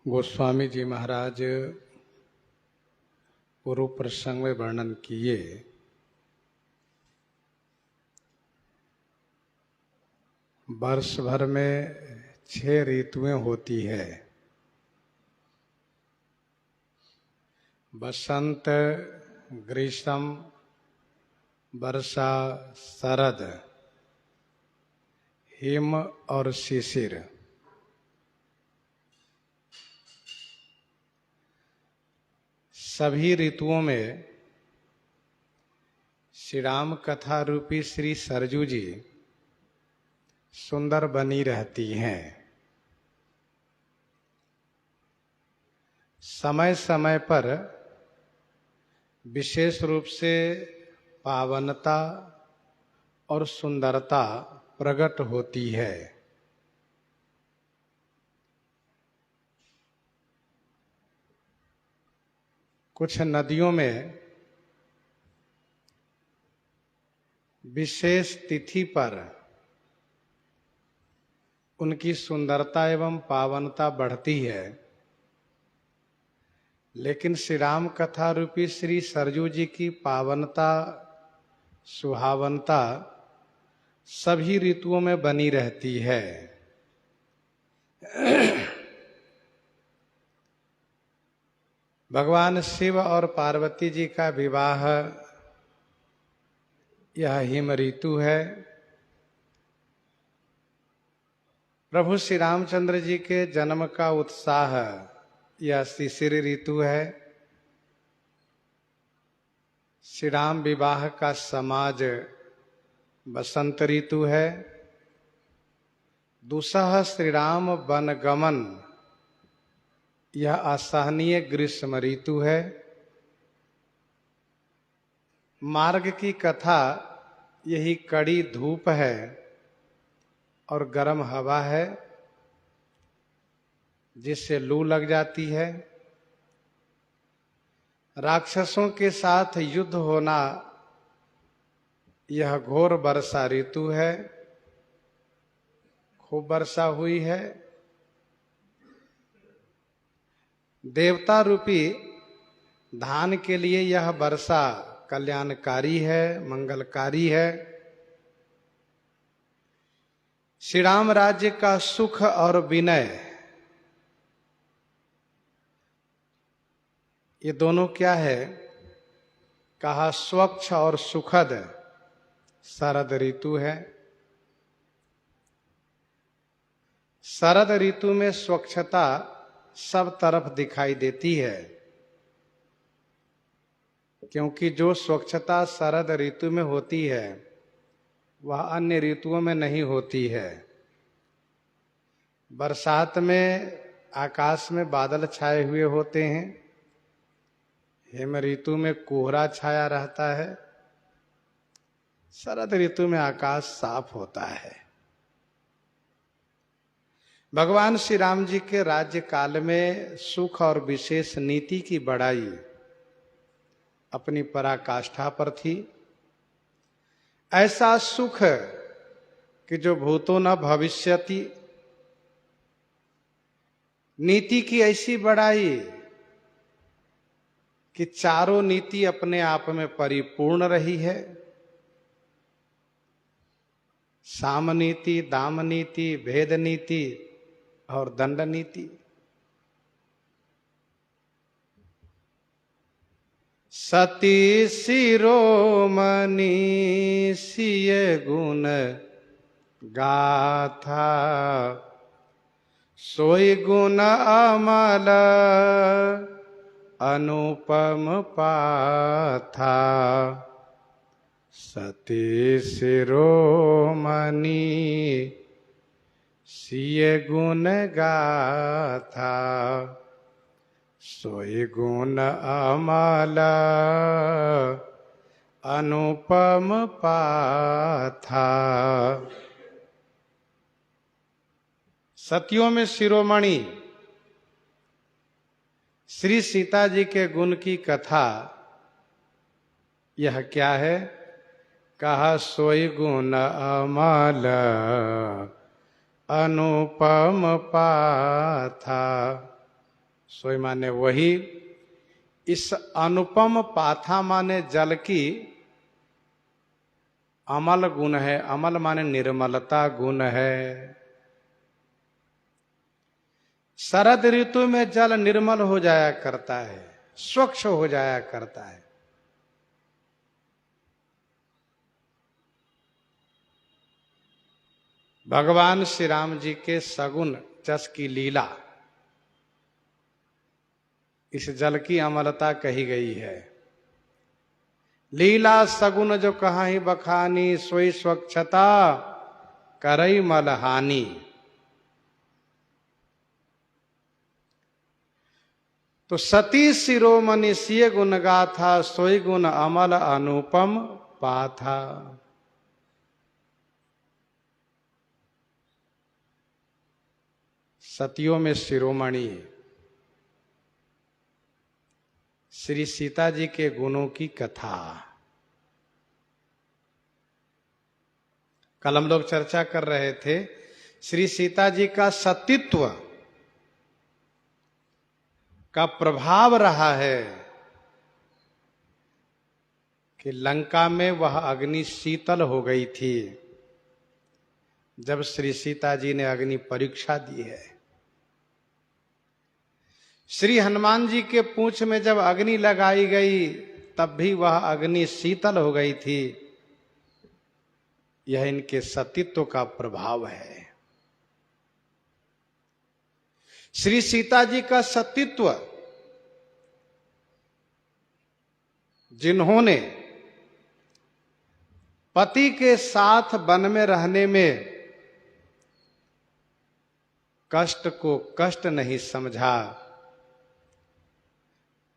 गोस्वामी जी महाराज पूर्व प्रसंग में वर्णन किए वर्ष भर में 6 ऋतुएं होती है। बसंत, ग्रीष्म, वर्षा, शरद, हिम और शिशिर। सभी ऋतुओं में श्री राम कथा रूपी श्री सरजू जी सुंदर बनी रहती हैं। समय समय पर विशेष रूप से पावनता और सुंदरता प्रकट होती है। कुछ नदियों में विशेष तिथि पर उनकी सुंदरता एवं पावनता बढ़ती है, लेकिन श्री राम कथा रूपी श्री सरजू जी की पावनता, सुहावनता सभी ऋतुओं में बनी रहती है। भगवान शिव और पार्वती जी का विवाह यह हिम ऋतु है। प्रभु श्री रामचंद्र जी के जन्म का उत्साह यह शिशिर ऋतु है। श्री राम विवाह का समाज बसंत ऋतु है। दूसरा श्री राम वनगमन यह असहनीय ग्रीष्म ऋतु है। मार्ग की कथा यही कड़ी धूप है और गर्म हवा है, जिससे लू लग जाती है। राक्षसों के साथ युद्ध होना यह घोर वर्षा ऋतु है। खूब वर्षा हुई है। देवता रूपी धान के लिए यह वर्षा कल्याणकारी है, मंगलकारी है। श्री राम राज्य का सुख और विनय, ये दोनों क्या है? कहा स्वच्छ और सुखद शरद ऋतु है। शरद ऋतु में स्वच्छता सब तरफ दिखाई देती है, क्योंकि जो स्वच्छता शरद ऋतु में होती है वह अन्य ऋतुओं में नहीं होती है। बरसात में आकाश में बादल छाए हुए होते हैं। हिम ऋतु में कोहरा छाया रहता है। शरद ऋतु में आकाश साफ होता है। भगवान श्री राम जी के राज्य काल में सुख और विशेष नीति की बड़ाई अपनी पराकाष्ठा पर थी। ऐसा सुख कि जो भूतो न भविष्यति, नीति की ऐसी बड़ाई कि चारों नीति अपने आप में परिपूर्ण रही है। साम नीति, दाम नीति, भेद नीति और दंड नीति। सती शिरोमणि सिय गुण गाथा, सोई गुण अमल अनुपम पाथा। सती शिरोमणि सिय गुण गाथा, सोई गुण अमल अनुपम पाथा। सतियों में शिरोमणि श्री सीता जी के गुण की कथा यह क्या है? कहा सोई गुण अमल अनुपम पाथा। सोई माने वही, इस अनुपम पाथा माने जल की अमल गुण है। अमल माने निर्मलता गुण है। शरद ऋतु में जल निर्मल हो जाया करता है, स्वच्छ हो जाया करता है। भगवान श्री राम जी के सगुन जस की लीला, इस जल की अमलता कही गई है। लीला सगुन जो कहाही बखानी, सोई स्वच्छता करई मलहानी। तो सती शिरोमणि सिय गुण गाथा, सोई गुण अमल अनुपम पाथा। सतियों में शिरोमणि श्री सीता जी के गुणों की कथा। कल हम लोग चर्चा कर रहे थे श्री सीता जी का सतीत्व का प्रभाव रहा है कि लंका में वह अग्नि शीतल हो गई थी जब श्री सीता जी ने अग्नि परीक्षा दी है। श्री हनुमान जी के पूंछ में जब अग्नि लगाई गई तब भी वह अग्नि शीतल हो गई थी। यह इनके सतीत्व का प्रभाव है। श्री सीता जी का सतीत्व, जिन्होंने पति के साथ वन में रहने में कष्ट को कष्ट नहीं समझा,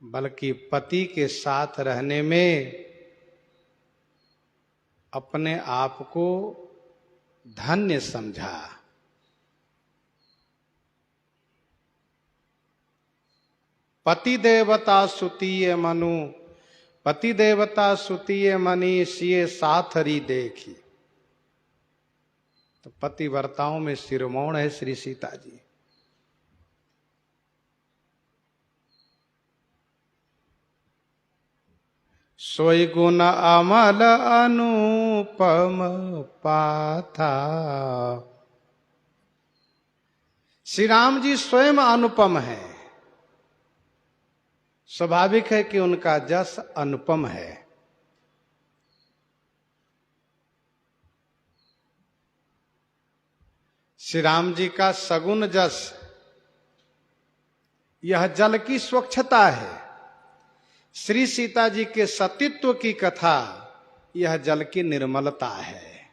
बल्कि पति के साथ रहने में अपने आप को धन्य समझा। पति देवता सुतीय मनु, पति देवता सुतीय मनी, सिए साथरी देखी। तो पतिव्रताओं में शिरोमण है श्री सीता जी। सोई गुण अमल अनुपम पाथा। श्री राम जी स्वयं अनुपम है। स्वाभाविक है कि उनका जस अनुपम है। श्री राम जी का सगुण जस, यह जल की स्वच्छता है। श्री सीता जी के सतीत्व की कथा, यह जल की निर्मलता है।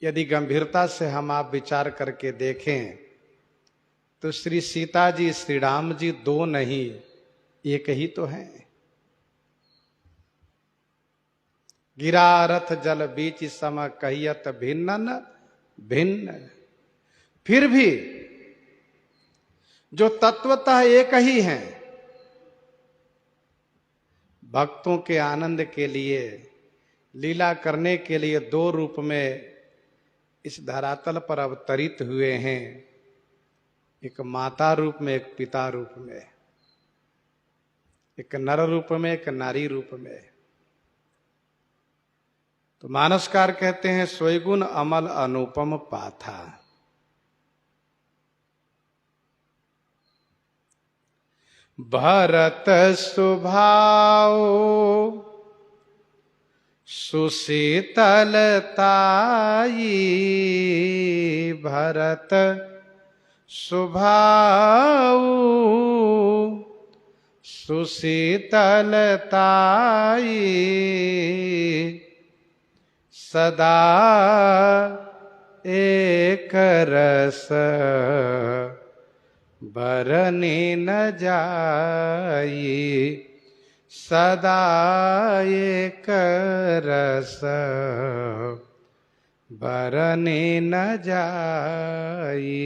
यदि गंभीरता से हम आप विचार करके देखें तो श्री सीता जी श्री राम जी दो नहीं, एक ही तो हैं। गिरा रथ जल बीच सम कहियत भिन्नन भिन्न। फिर भी जो तत्वतः एक ही हैं, भक्तों के आनंद के लिए, लीला करने के लिए दो रूप में इस धरातल पर अवतरित हुए हैं। एक माता रूप में, एक पिता रूप में, एक नर रूप में, एक नारी रूप में। तो मानसकार कहते हैं सोई गुण अमल अनुपम पाथा। भरत सुभाव सुशीतलताई, भरत सुभाव सुशीतलताई, सदा एक रस बरने न जाई, सदा एक रस बरने न जाई,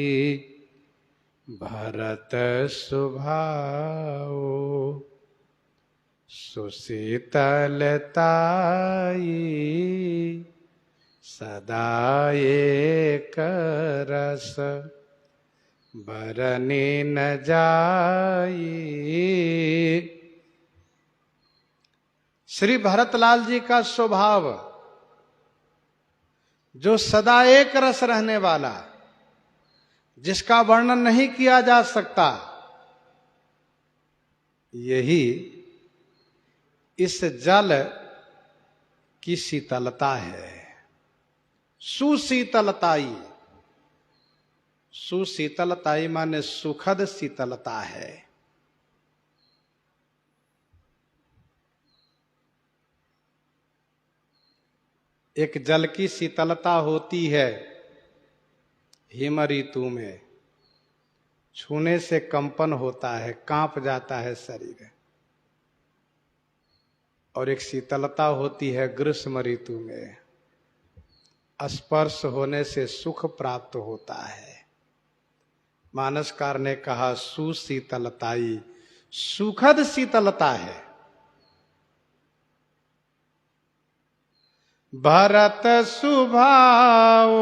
भरत सुभाव सुशीतलताई सदा एक रस बरनी न जाई। श्री भरतलाल जी का स्वभाव जो सदा एक रस रहने वाला, जिसका वर्णन नहीं किया जा सकता, यही इस जल की शीतलता है। सुशीतलताई, सुशीतलताई माने सुखद शीतलता है। एक जल की शीतलता होती है हिम ऋतु में, छूने से कंपन होता है, कांप जाता है शरीर। और एक शीतलता होती है ग्रीष्म ऋतु में, स्पर्श होने से सुख प्राप्त होता है। मानसकार ने कहा सुशीतलताई, सुखद शीतलता है। भरत सुभाओ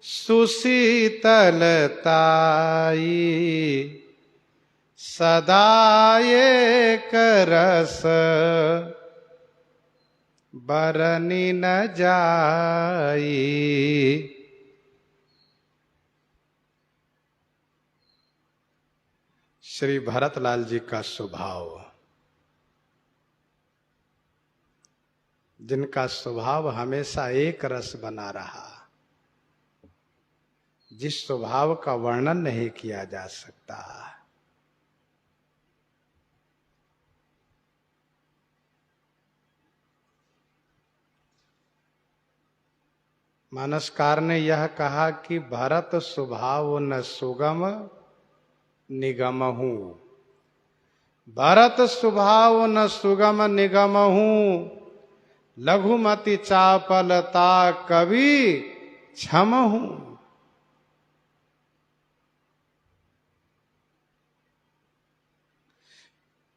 सुशीतलताई सदा एक रस बरनी न जाई। श्री भरतलाल जी का स्वभाव, जिनका स्वभाव हमेशा एक रस बना रहा, जिस स्वभाव का वर्णन नहीं किया जा सकता। मानसकार ने यह कहा कि भरत स्वभाव न सुगम निगमहु, भरत स्वभाव न सुगम निगमहु, लघुमति चापलता कवि क्षमहु।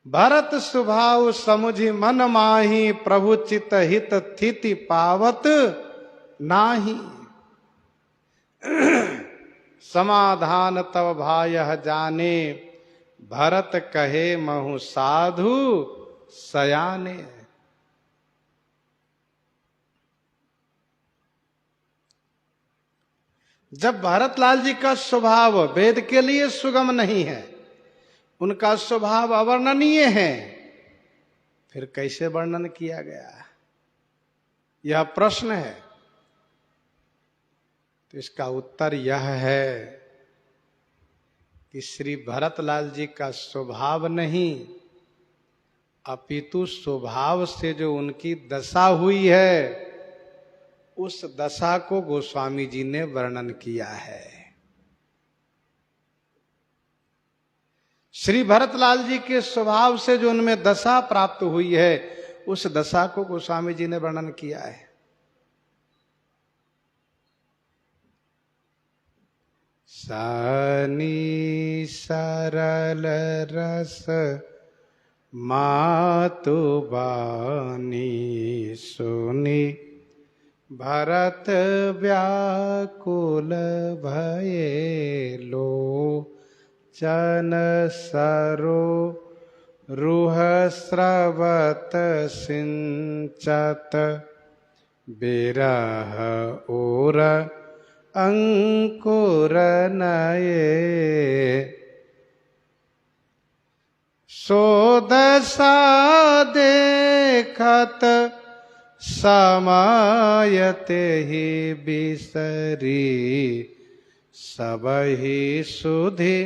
भरत स्वभाव समुझि मन माही, प्रभु चित हित थिति पावत नाही। समाधान तव भायः जाने, भरत कहे महु साधु सयाने। जब भरतलाल जी का स्वभाव वेद के लिए सुगम नहीं है, उनका स्वभाव अवर्णनीय है, फिर कैसे वर्णन किया गया, यह प्रश्न है। तो इसका उत्तर यह है कि श्री भरतलाल जी का स्वभाव नहीं, अपितु स्वभाव से जो उनकी दशा हुई है, उस दशा को गोस्वामी जी ने वर्णन किया है। श्री भरतलाल जी के स्वभाव से जो उनमें दशा प्राप्त हुई है, उस दशा को गोस्वामी जी ने वर्णन किया है। सानी सरल रस मातु बानी सुनी, भरत व्याकुल भये लोचन सरो रुह स्रवत सिंचत, बिरह ओर अंकुर नये। सो दशा देखत समायते ही बिसरी, सबहि सुधि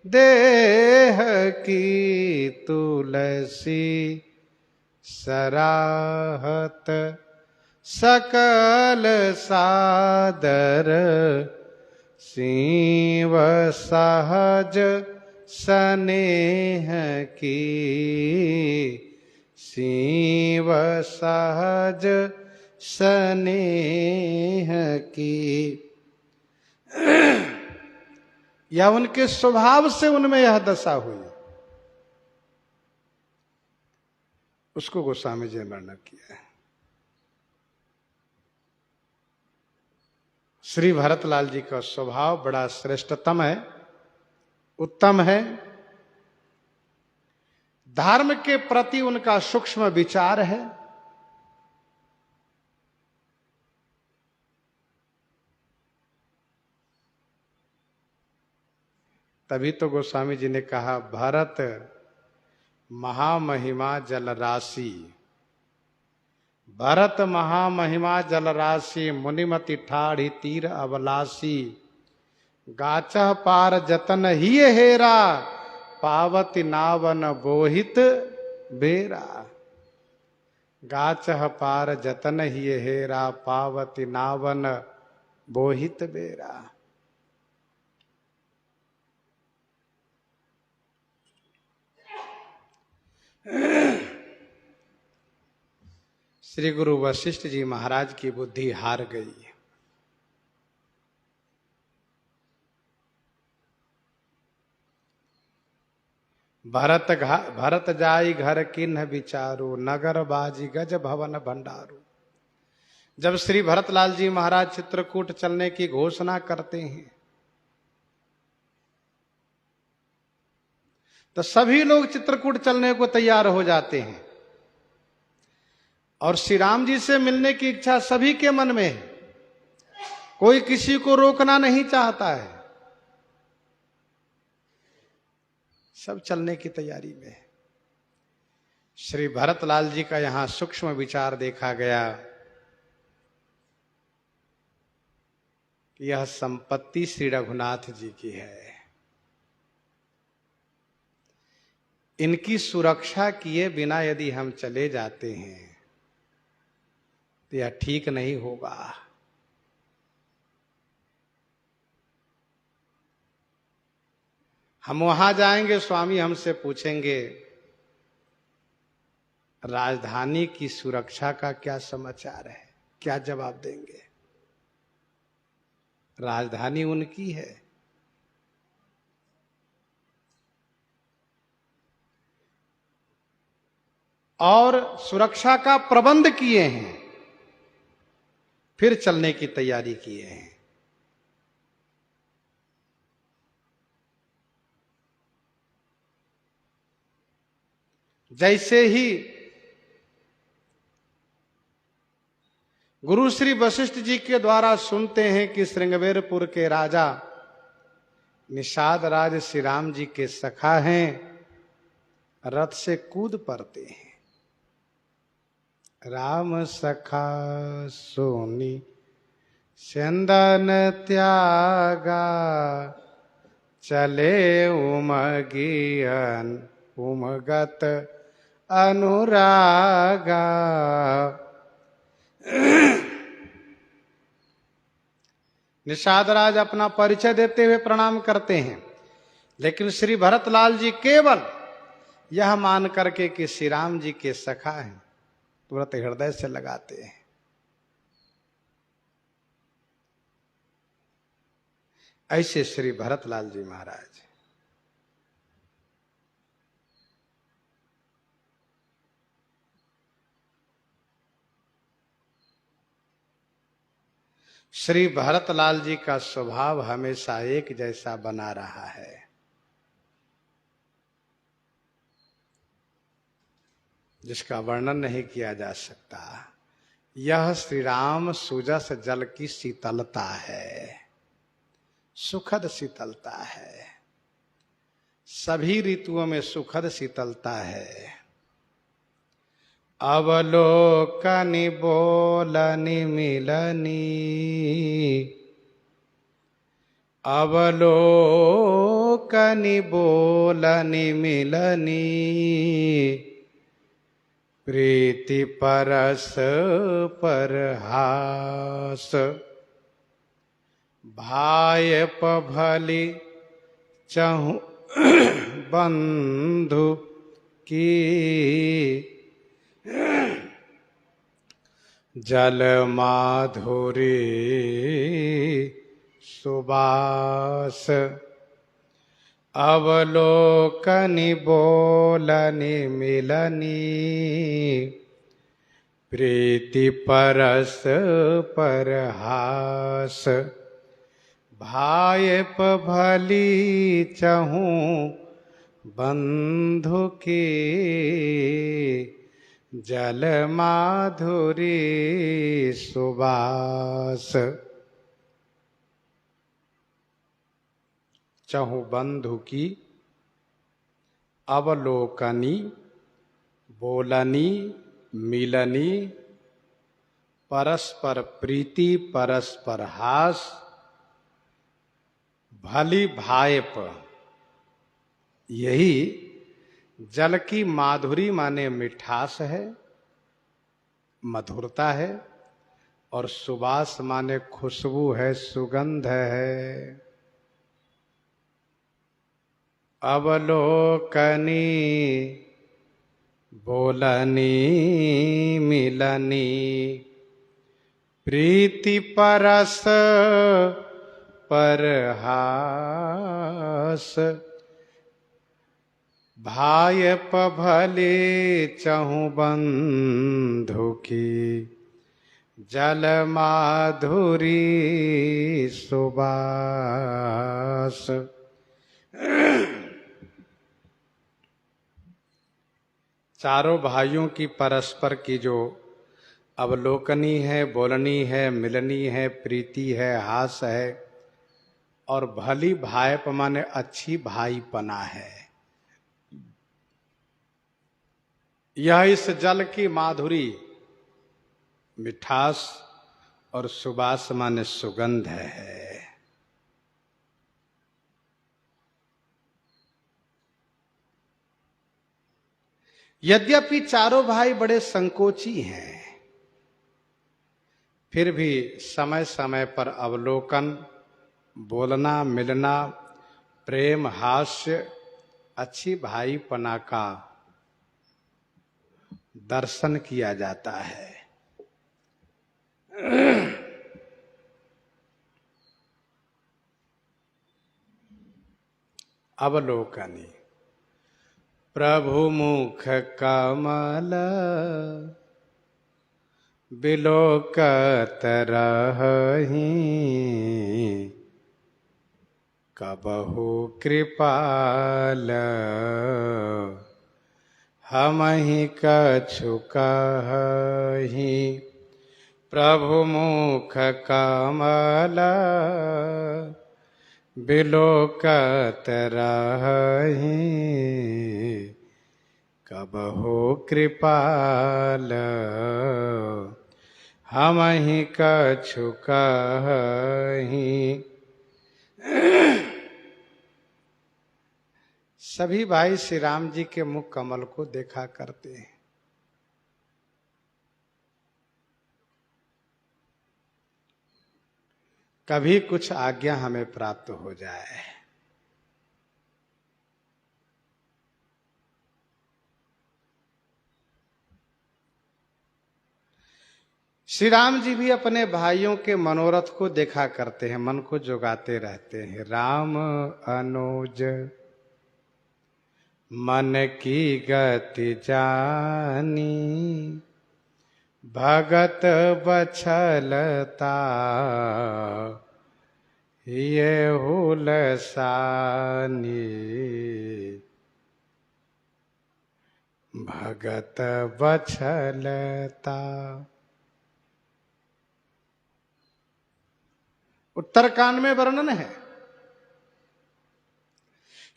देह की तुलसी, सराहत सकल सादर सीव सहज स्नेह की, सीव सहज स्नेह की। या उनके स्वभाव से उनमें यह दशा हुई। उसको गोस्वामी जी ने वर्णन किया है। श्री भरतलाल जी का स्वभाव बड़ा श्रेष्ठतम है, उत्तम है। धर्म के प्रति उनका सूक्ष्म विचार है। तभी तो गोस्वामी जी ने कहा, भरत महामहिमा जल राशि, भरत महामहिमा जल राशि, मुनिमति ठाढ़ी तीर अबलासी, गाचह पार जतन ही हेरा, पावती नावन बोहित बेरा। गाचह पार जतन ही हेरा, पावती नावन बोहित बेरा। श्री गुरु वशिष्ठ जी महाराज की बुद्धि हार गई। भरत जाई घर किन्ह विचारो, नगर बाजी गज भवन भंडारो। जब श्री भरतलाल जी महाराज चित्रकूट चलने की घोषणा करते हैं तो सभी लोग चित्रकूट चलने को तैयार हो जाते हैं और श्री राम जी से मिलने की इच्छा सभी के मन में है। कोई किसी को रोकना नहीं चाहता है, सब चलने की तैयारी में है। श्री भरतलाल जी का यहां सूक्ष्म विचार देखा गया कि यह संपत्ति श्री रघुनाथ जी की है, इनकी सुरक्षा किए बिना यदि हम चले जाते हैं तो यह ठीक नहीं होगा। हम वहां जाएंगे, स्वामी हमसे पूछेंगे राजधानी की सुरक्षा का क्या समाचार है, क्या जवाब देंगे? राजधानी उनकी है। और सुरक्षा का प्रबंध किए हैं, फिर चलने की तैयारी किए हैं। जैसे ही गुरु श्री वशिष्ठ जी के द्वारा सुनते हैं कि श्रृंगवेरपुर के राजा निषाद राज श्री राम जी के सखा हैं, रथ से कूद पड़ते हैं। राम सखा सोनी चंदन त्यागा, चले उमगियन उमगत अनुरागा। निषाद राज अपना परिचय देते हुए प्रणाम करते हैं, लेकिन श्री भरतलाल जी केवल यह मान करके कि श्री राम जी के सखा हैं तुरंत हृदय से लगाते हैं। ऐसे श्री भरतलाल जी महाराज श्री भरतलाल जी का स्वभाव हमेशा एक जैसा बना रहा है। जिसका वर्णन नहीं किया जा सकता। यह श्री राम सुजस जल की शीतलता है, सुखद शीतलता है, सभी ऋतुओं में सुखद शीतलता है। अवलोकनि बोलनि मिलनी, अवलोकनि बोलनि मिलनी, प्रीति परस परहास, भाय पभली चहु बंधु की, जल माधुरी सुबास, अवलोकनि बोलनि मिलनी प्रीति परस परहास भायप भली चहूँ बंधु की जल माधुरी सुबास चहु बंधु की अवलोकनी बोलनी मिलनी परस्पर प्रीति परस्पर हास भली भायप। यही जल की माधुरी माने मिठास है, मधुरता है, और सुबास माने खुशबू है, सुगंध है। अवलोकनी बोलनी मिलनी प्रीति परस परहास भायप भले चहु बंधु की जल माधुरी सुबास। चारों भाइयों की परस्पर की जो अवलोकनी है, बोलनी है, मिलनी है, प्रीति है, हास है, और भली भायप माने अच्छी भाईपना है। यह इस जल की माधुरी मिठास और सुबास माने सुगंध है। यद्यपि चारों भाई बड़े संकोची हैं, फिर भी समय समय पर अवलोकन, बोलना, मिलना, प्रेम, हास्य, अच्छी भाईपना का दर्शन किया जाता है। अवलोकनी प्रभु मुख कमल बिलोकत रही कबहु कृपाल हमहि कछु कहि। प्रभु मुख कमल बिलोकत रही कबहु कृपाल हमहि कछु कहि। सभी भाई श्री राम जी के मुख कमल को देखा करते हैं। कभी कुछ आज्ञा हमें प्राप्त हो जाए, श्री राम जी भी अपने भाइयों के मनोरथ को देखा करते हैं, मन को जोगाते रहते हैं। राम अनुज मन की गति जानी भगत बछलता ये हुलसानी भगत बछलता। उत्तरकांड में वर्णन है।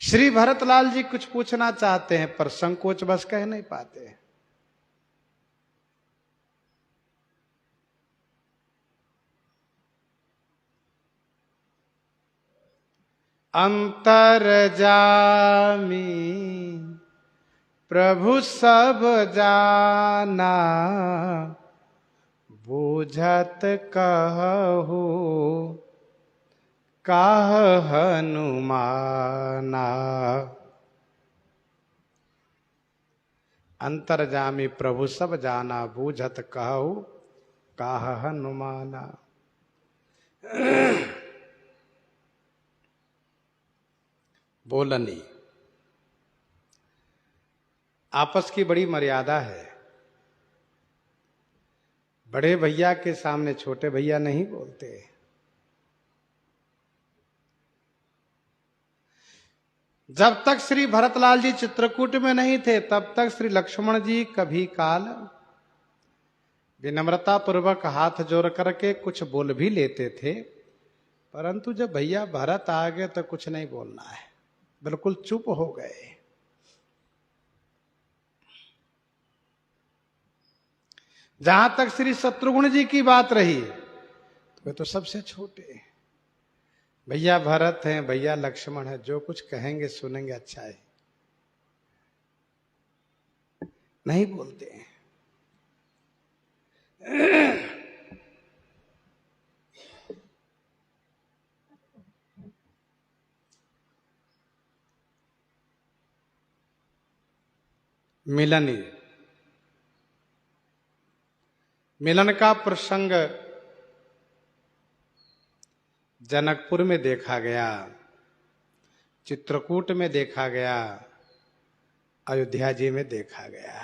श्री भरतलाल जी कुछ पूछना चाहते हैं पर संकोच बस कह नहीं पाते। अंतरजामी प्रभु सब जाना बूझत कहु काह हनुमाना। अंतर्जामी प्रभु सब जाना बूझत कहु काह हनुमाना। बोलनी। आपस की बड़ी मर्यादा है। बड़े भैया के सामने छोटे भैया नहीं बोलते। जब तक श्री भरतलाल जी चित्रकूट में नहीं थे तब तक श्री लक्ष्मण जी कभी काल विनम्रता पूर्वक हाथ जोड़ करके कुछ बोल भी लेते थे, परंतु जब भैया भरत आ गए तो कुछ नहीं बोलना है, बिल्कुल चुप हो गए। जहां तक श्री शत्रुघ्न जी की बात रही तो वे तो सबसे छोटे, भैया भरत हैं, भैया लक्ष्मण है, जो कुछ कहेंगे सुनेंगे, अच्छा है, नहीं बोलते हैं। मिलनी, मिलन का प्रसंग जनकपुर में देखा गया, चित्रकूट में देखा गया, अयोध्या जी में देखा गया।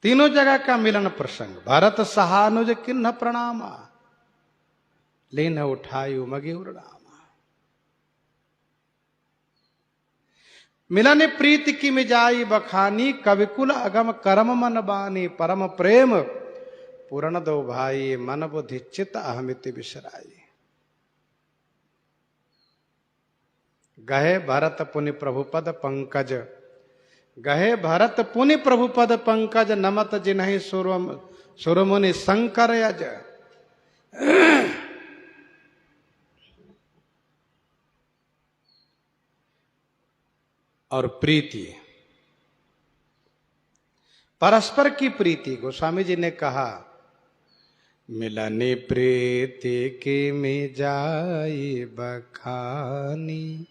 तीनों जगह का मिलन प्रसंग। भरत सहानुज किन्ह प्रणामा, लीन उठायु मगेउर नामा। मिलन प्रीति की मिजाई बखानी, कविकुल अगम करम मन बानी। परम प्रेम पूर्ण दो भाई, मन बुद्धि चित अहमिति बिसराई। गहे भरत पुनि प्रभुपद पंकज, गहे भरत पुनि प्रभुपद पंकज। नमत जिन्हि सुरमुनि शंकर यज। और प्रीति, परस्पर की प्रीति। गोस्वामी जी ने कहा, मिलनी प्रीति की मिजाई बखानी,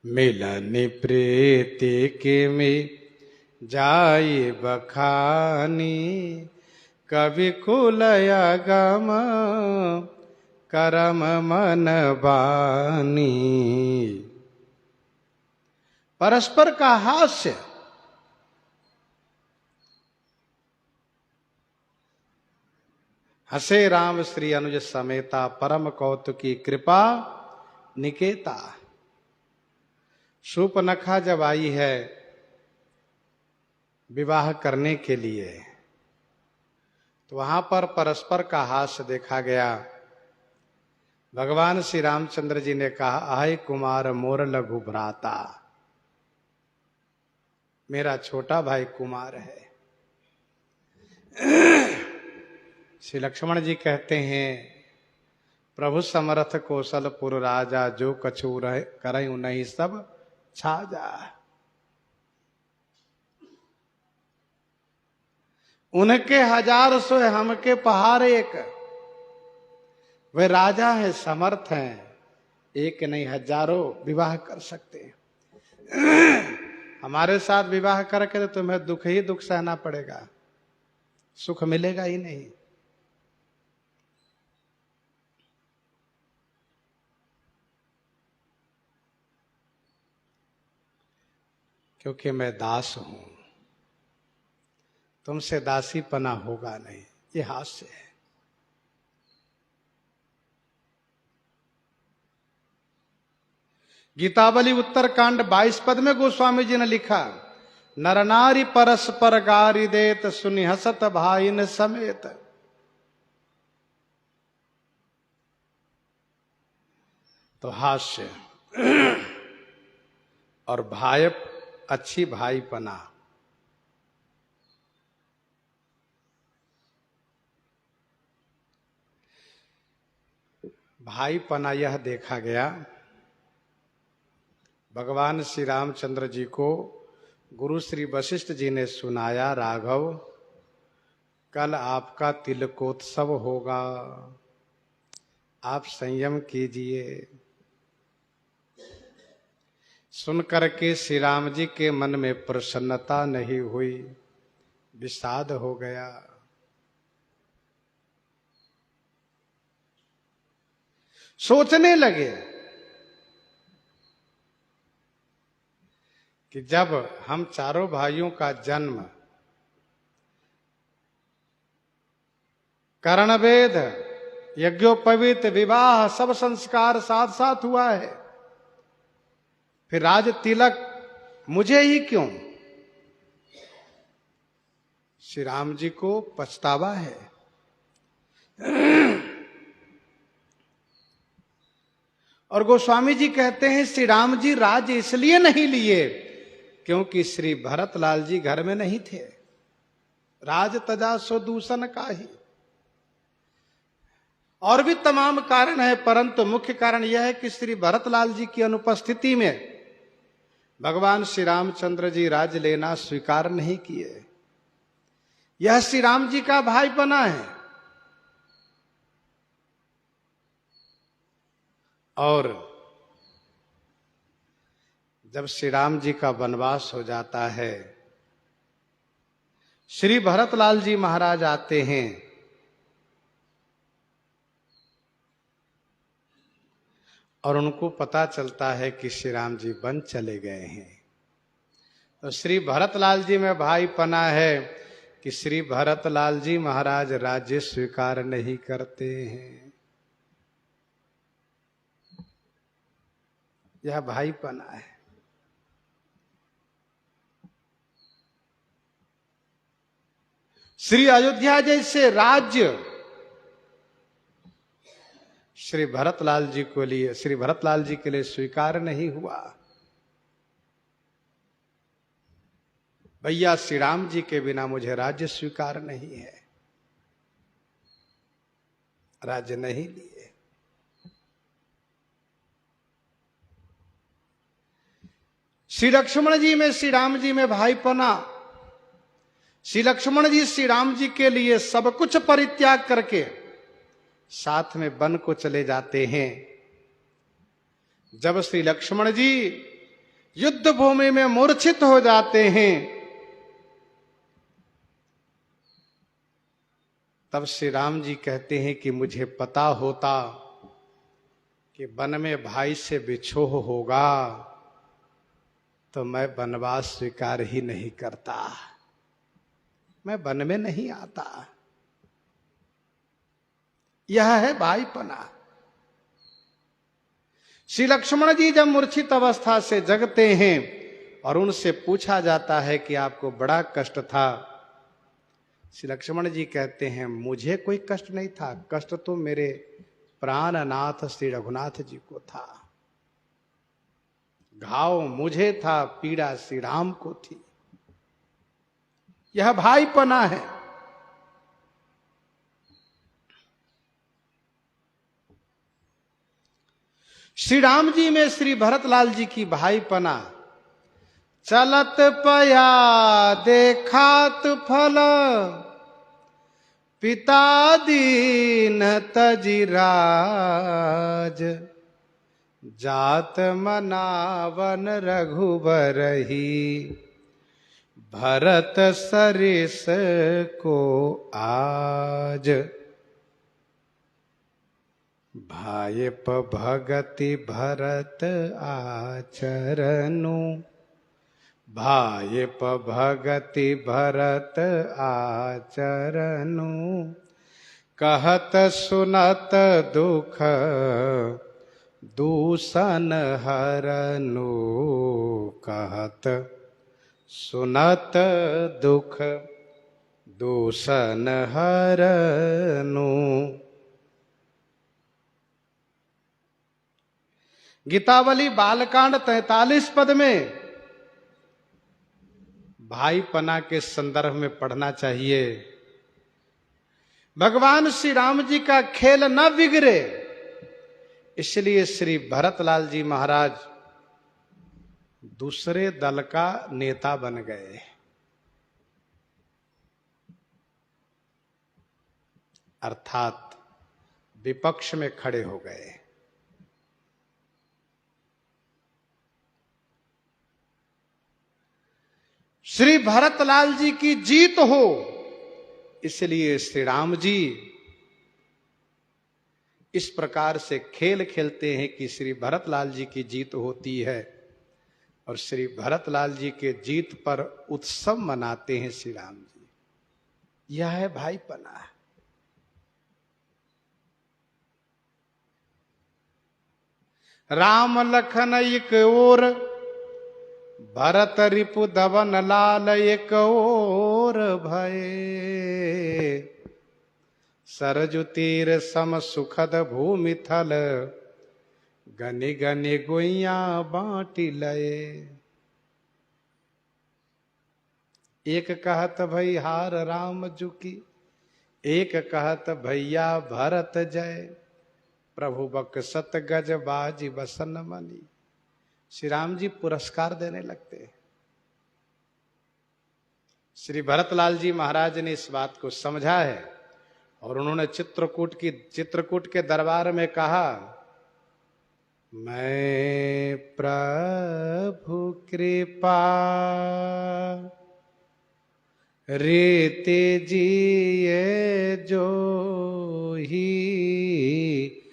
मिलनी प्रीति की मिजाई बखानी। कवि कुल अगम करम मन बानी। परस्पर का हास्य, हसे राम श्री अनुज समेता, परम कौतुकी कृपा निकेता। शूर्पणखा जब आई है विवाह करने के लिए तो वहां पर परस्पर का हास्य देखा गया। भगवान श्री रामचंद्र जी ने कहा, आय कुमार मोर लघु भ्राता, मेरा छोटा भाई कुमार है। श्री लक्ष्मण जी कहते हैं, प्रभु समर्थ कौशलपुर राजा, जो कछु करई नहीं सब छाजा। उनके हजार सो हमके पहाड़ एक, वे राजा है, समर्थ हैं, एक नहीं हजारों विवाह कर सकते हैं। हमारे साथ विवाह करके तो तुम्हें दुख ही दुख सहना पड़ेगा, सुख मिलेगा ही नहीं। क्योंकि मैं दास हूं, तुमसे दासीपना होगा नहीं। ये हास्य है। गीतावली उत्तरकांड 22 पद में गोस्वामी जी ने लिखा, नर नारी परस्पर गारी देत, सुनि हसत भाइन समेत। तो हास्य और भाई, अच्छी भाईपना। भाईपना यह देखा गया, भगवान श्री रामचंद्र जी को गुरु श्री वशिष्ठ जी ने सुनाया, राघव कल आपका तिलकोत्सव होगा, आप संयम कीजिए। सुनकर के श्री राम जी के मन में प्रसन्नता नहीं हुई, विषाद हो गया। सोचने लगे कि जब हम चारों भाइयों का जन्म कर्णवेद, यज्ञोपवीत, विवाह सब संस्कार साथ साथ हुआ है, फिर राज तिलक मुझे ही क्यों? श्री राम जी को पछतावा है। और गोस्वामी जी कहते हैं श्री राम जी राज्य इसलिए नहीं लिए क्योंकि श्री भरतलाल जी घर में नहीं थे। राज तजा सो दूषण का ही। और भी तमाम कारण है, परंतु मुख्य कारण यह है कि श्री भरतलाल जी की अनुपस्थिति में भगवान श्री रामचंद्र जी राज्य लेना स्वीकार नहीं किए। यह श्री राम जी का भाईपना है। और जब श्री राम जी का वनवास हो जाता है, श्री भरतलाल जी महाराज आते हैं और उनको पता चलता है कि श्री राम जी वन चले गए हैं। तो श्री भरतलाल जी में भाईपना है कि श्री भरतलाल जी महाराज राज्य स्वीकार नहीं करते हैं। यह भाईपना है। श्री अयोध्या जैसे राज्य श्री भरतलाल जी को लिए, श्री भरतलाल जी के लिए स्वीकार नहीं हुआ। भैया श्री राम जी के बिना मुझे राज्य स्वीकार नहीं है, राज्य नहीं लिए। श्री लक्ष्मण जी में श्री राम जी में भाईपना। श्री लक्ष्मण जी श्री राम जी के लिए सब कुछ परित्याग करके साथ में वन को चले जाते हैं। जब श्री लक्ष्मण जी युद्ध भूमि में मूर्छित हो जाते हैं, तब श्री राम जी कहते हैं कि मुझे पता होता कि वन में भाई से विछोह होगा तो मैं वनवास स्वीकार ही नहीं करता, मैं वन में नहीं आता। यह है भाईपना। श्री लक्ष्मण जी जब मूर्छित अवस्था से जगते हैं और उनसे पूछा जाता है कि आपको बड़ा कष्ट था, श्री लक्ष्मण जी कहते हैं मुझे कोई कष्ट नहीं था, कष्ट तो मेरे प्राणनाथ श्री रघुनाथ जी को था। घाव मुझे था, पीड़ा श्री राम को थी। यह भाईपना है। श्री राम जी में श्री भरतलाल जी की भाईपना। चलत पया देखात फल, पिता दीन तजिराज, जात मनावन रघुबरही, भरत सरिस को आज। भायप भगति भरत आचरनु, भायप भगति भरत आचरनु, कहत सुनत दुख दूषण हरनु, कहत सुनत दुख दूषण हरनु। गीतावली बालकांड 43 पद में भाईपना के संदर्भ में पढ़ना चाहिए। भगवान श्री राम जी का खेल न बिगड़े, इसलिए श्री भरतलाल जी महाराज दूसरे दल का नेता बन गए, अर्थात विपक्ष में खड़े हो गए। श्री भरतलाल जी की जीत हो, इसलिए श्री राम जी इस प्रकार से खेल खेलते हैं कि श्री भरतलाल जी की जीत होती है और श्री भरतलाल जी के जीत पर उत्सव मनाते हैं श्री राम जी। यह है भाईपना। राम लखन एक ओर, भरत रिपु दवन लाल एक ओर भये, सरजु तीर सम सुखद भूमि थल, गनि गनि गोइया बाटी लये। एक कहत भई हार राम जुकी, एक कहत भैया भरत जय, प्रभु बक्सत गज बाजी बसन मनी। श्री राम जी पुरस्कार देने लगते हैं। श्री भरतलाल जी महाराज ने इस बात को समझा है और उन्होंने चित्रकूट के दरबार में कहा, मैं प्रभु कृपा रीति जिए जो ही,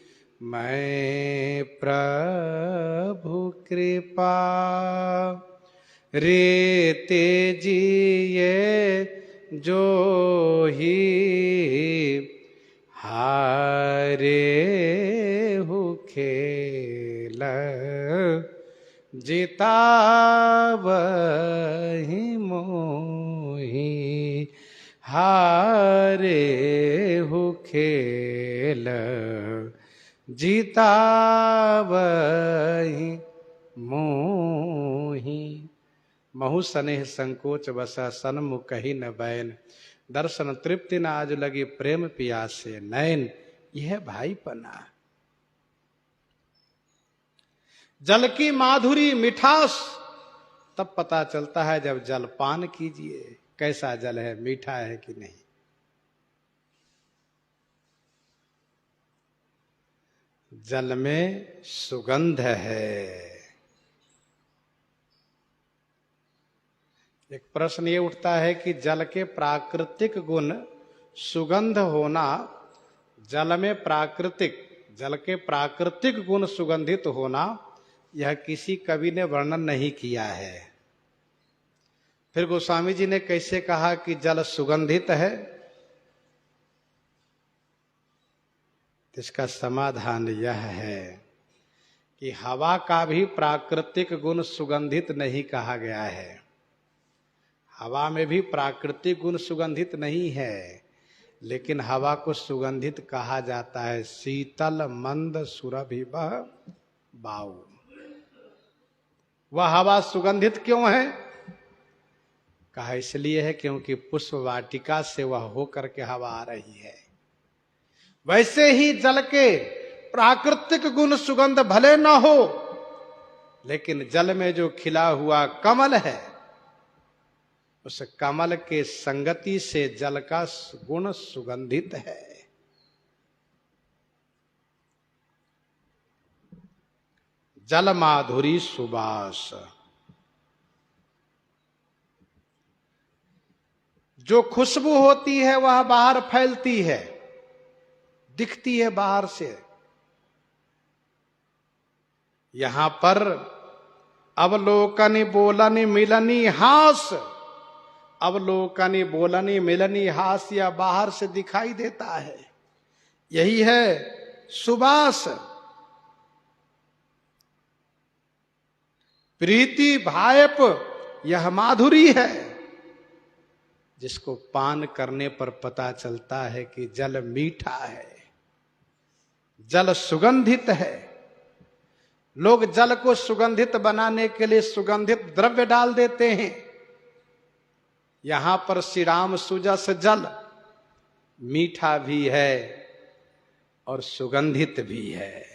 मैं प्रभु कृपा रीति जिए जो ही, हारे हु खेल जितावहि मोहि, हारे हु खेल जितावहि मोहि। महु सनेह संकोच बसा सन्मुख कही न बैन, दर्शन तृप्ति न आज लगी प्रेम पियासे नैन। यह भाईपना। जल की माधुरी मिठास तब पता चलता है जब जल पान कीजिए, कैसा जल है, मीठा है कि नहीं। जल में सुगंध है। एक प्रश्न ये उठता है कि जल के प्राकृतिक गुण सुगंध होना, जल में जल के प्राकृतिक गुण सुगंधित होना, यह किसी कवि ने वर्णन नहीं किया है। फिर गोस्वामी जी ने कैसे कहा कि जल सुगंधित है? इसका समाधान यह है कि हवा का भी प्राकृतिक गुण सुगंधित नहीं कहा गया है। हवा में भी प्राकृतिक गुण सुगंधित नहीं है, लेकिन हवा को सुगंधित कहा जाता है। शीतल मंद सुरभिबह बाऊ। वह हवा सुगंधित क्यों है? कहा इसलिए है क्योंकि पुष्प वाटिका से वह होकर के हवा आ रही है। वैसे ही जल के प्राकृतिक गुण सुगंध भले न हो, लेकिन जल में जो खिला हुआ कमल है, उस कमल के संगति से जल का गुण सुगंधित है। जल माधुरी सुबास। जो खुशबू होती है वह बाहर फैलती है, दिखती है बाहर से। यहां पर अवलोकनी बोलनी मिलनी हास, अवलोकनी बोलनी मिलनी हास या बाहर से दिखाई देता है। यही है सुबास। प्रीति भायप यह माधुरी है, जिसको पान करने पर पता चलता है कि जल मीठा है, जल सुगंधित है। लोग जल को सुगंधित बनाने के लिए सुगंधित द्रव्य डाल देते हैं। यहां पर श्री राम सुजस जल मीठा भी है और सुगंधित भी है।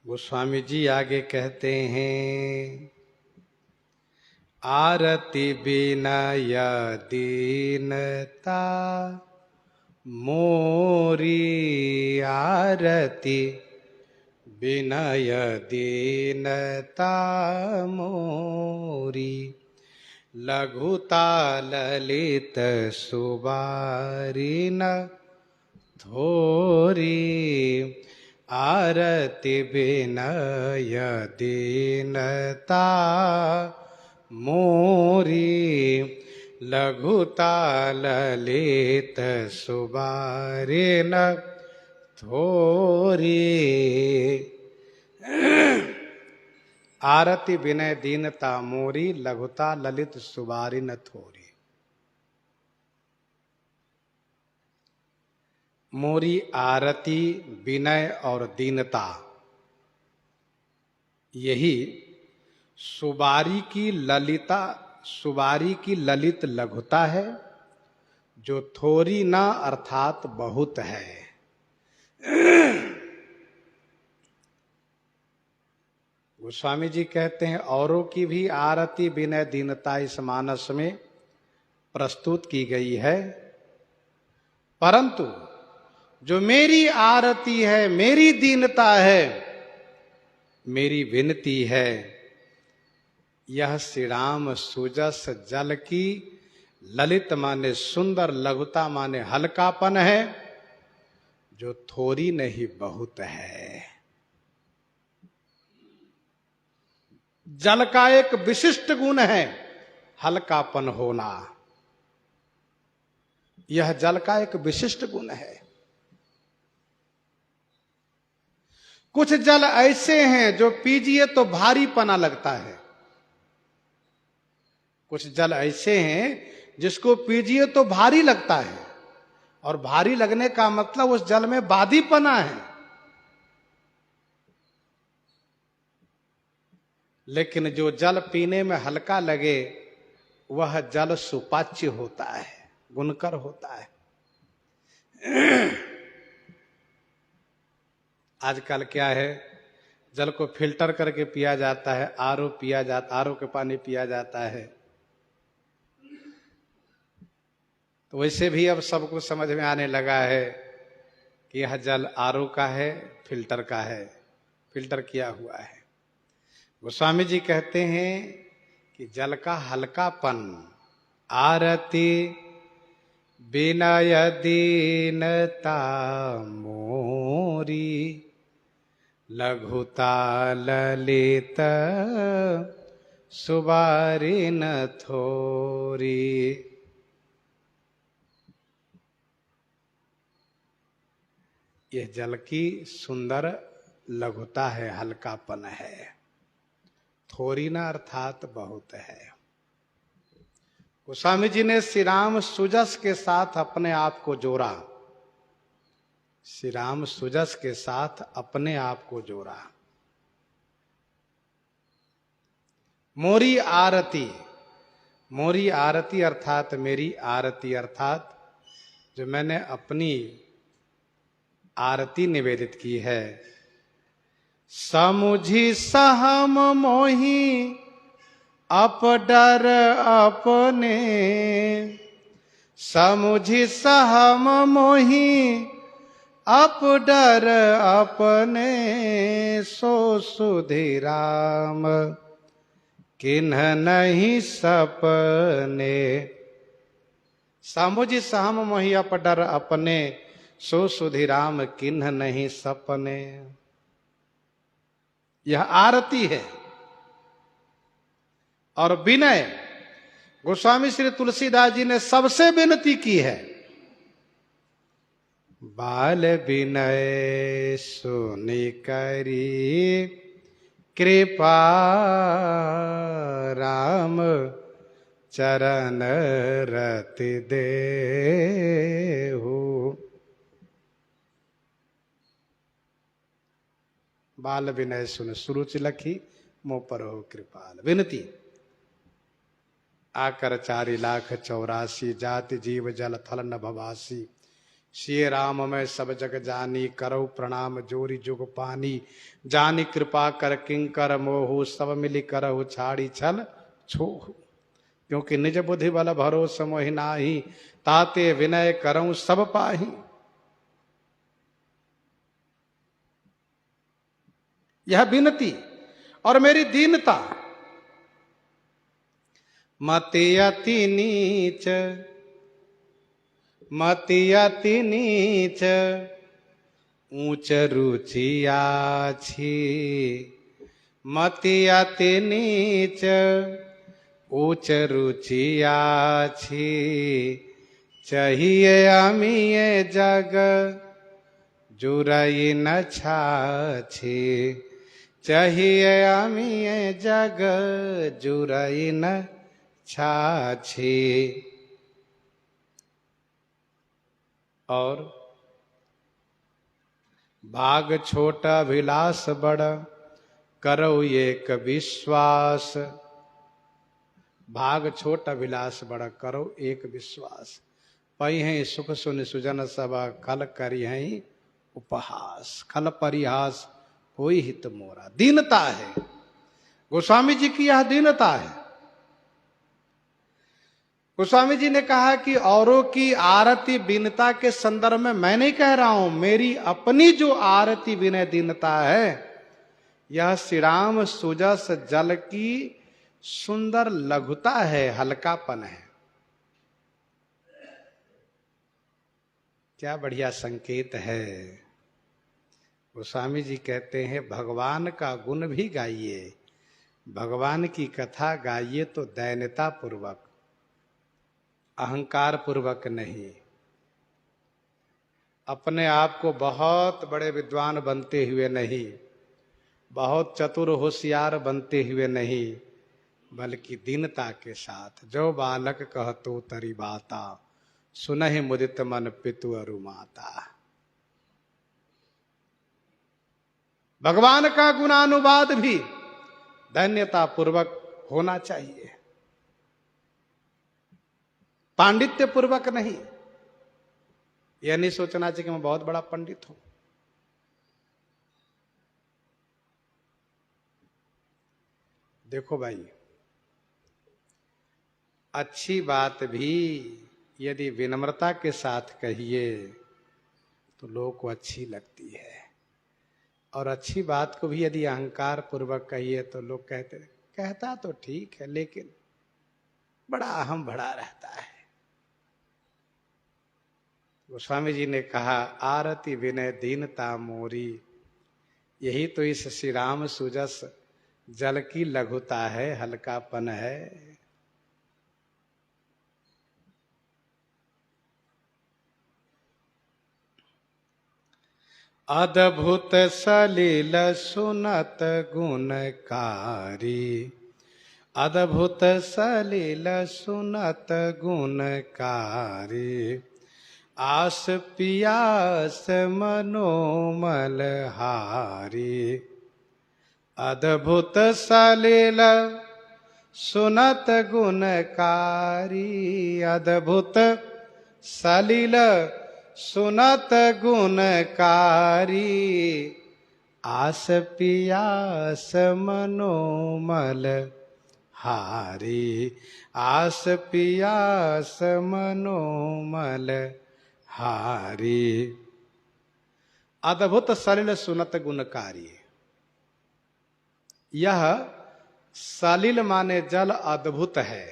गोस्वामी जी आगे कहते हैं, आरती विनय दीनता मोरी आरती विनय दीनता मोरी, लघुता ललित सुबारी न थोरी। आरती विनय दीनता मोरी, लघुता ललित सुबारी न थोरी। आरती विनय दीनता मोरी, लघुता ललित सुबारी न थोरी। मोरी आरती, विनय और दीनता, यही सुबारी की ललित लघुता है, जो थोरी ना अर्थात बहुत है। गोस्वामी जी कहते हैं औरों की भी आरती विनय दीनता इस मानस में प्रस्तुत की गई है, परंतु जो मेरी आरती है, मेरी दीनता है, मेरी विनती है, यह श्री राम सुजस जल की ललित माने सुंदर, लघुता माने हल्कापन है, जो थोड़ी नहीं बहुत है। जल का एक विशिष्ट गुण है हल्कापन होना, यह जल का एक विशिष्ट गुण है। कुछ जल ऐसे हैं जो पीजिए तो भारीपना लगता है, कुछ जल ऐसे हैं जिसको पीजिए तो भारी लगता है, और भारी लगने का मतलब उस जल में बादीपना है। लेकिन जो जल पीने में हल्का लगे वह जल सुपाच्य होता है, गुणकर होता है। आजकल क्या है, जल को फिल्टर करके पिया जाता है, आरओ के पानी पिया जाता है। तो वैसे भी अब सबको समझ में आने लगा है कि यह जल आरओ का है, फिल्टर का है, फिल्टर किया हुआ है। गोस्वामी जी कहते हैं कि जल का हल्कापन, आरती विनय दीनता मोरी, लघुता ललित सुबारी न थोरी। यह जल की सुंदर लघुता है, हल्कापन है, थोड़ी ना अर्थात बहुत है। गोस्वामी जी ने श्री राम सुजस के साथ अपने आप को जोड़ा, श्री राम सुजस के साथ अपने आप को जोड़ा। मोरी आरती, मोरी आरती अर्थात मेरी आरती, अर्थात जो मैंने अपनी आरती निवेदित की है। समुझी सहम मोही अपडर अपने, समुझी सहम मोही अपडर अपने, सो सुधि राम किन्ह नहीं सपने। समुझी सहम मोही अपडर अपने, सो सुधि राम किन्ह नहीं सपने। यह आरती है। और विनय, गोस्वामी श्री तुलसीदास जी ने सबसे विनती की है, बाल विनय सुनि करी कृपा, राम चरण रति देहु। बाल विनय सुन सुरुचि लखी, मोह पर हो कृपाल। विनती, आकर 4,84,00,000 जाति जीव जल थल न भवासी, श्री राम मैं सब जग जानी, करौ प्रणाम जोरी जुग पानी, जानी कृपा कर किंकर मोहु, सब मिली करहु छाड़ी छल छोहु। क्योंकि निज बुद्धि बल भरोस मोहि नाही, ताते विनय करऊं सब पाही। यह विनती और मेरी दीनता। मति अति नीच, मति अति नीच, ऊंच रुचि आछी। मति अति नीच, ऊंच रुचि आछी। चाहिए अमीय जग, जुरई न छाछी। चाहिए अमीय जग, जुरई न छाछी। और भाग छोटा विलास बड़ा, करो एक विश्वास। भाग छोटा विलास बड़ा, करो एक विश्वास। पई हैं सुख सुन सुजन सभा, खल करी हैं उपहास। खल परिहास कोई हित मोरा। दीनता है गोस्वामी जी की, यह दीनता है। गोस्वामी जी ने कहा कि औरों की आरती विनता के संदर्भ में मैं नहीं कह रहा हूं, मेरी अपनी जो आरती विनय दीनता है, यह श्री राम सुजस जल की सुंदर लघुता है, हल्कापन है। क्या बढ़िया संकेत है। गोस्वामी जी कहते हैं भगवान का गुण भी गाइए, भगवान की कथा गाइए तो दैन्यता पूर्वक, अहंकार पूर्वक नहीं। अपने आप को बहुत बड़े विद्वान बनते हुए नहीं, बहुत चतुर होशियार बनते हुए नहीं, बल्कि दीनता के साथ। जो बालक कहतो तरी बाता, सुनहि मुदित मन पितु अरु माता। भगवान का गुणानुवाद भी धन्यता पूर्वक होना चाहिए, पांडित्य पूर्वक नहीं। यह नहीं सोचना चाहिए कि मैं बहुत बड़ा पंडित हूं। देखो भाई, अच्छी बात भी यदि विनम्रता के साथ कहिए तो लोगों को अच्छी लगती है, और अच्छी बात को भी यदि अहंकार पूर्वक कहिए तो लोग कहता तो ठीक है, लेकिन बड़ा अहम भड़ा रहता है। गोस्वामी जी ने कहा आरती विनय दीनता मोरी, यही तो इस श्री राम सुजस जल की लघुता है, हल्कापन है। अद्भुत सलिल सुनत गुणकारी, अद्भुत सलिल सुनत गुणकारी। आस पियास मनोमल हारी। अद्भुत सलिल सुनत गुणकारी, अद्भुत सलिल सुनत गुणकारी। आस पियास मनोमल हारी। आस पियास मनोमल हारी। अद्भुत सलिल सुनत गुणकारी। यह सलिल माने जल अद्भुत है।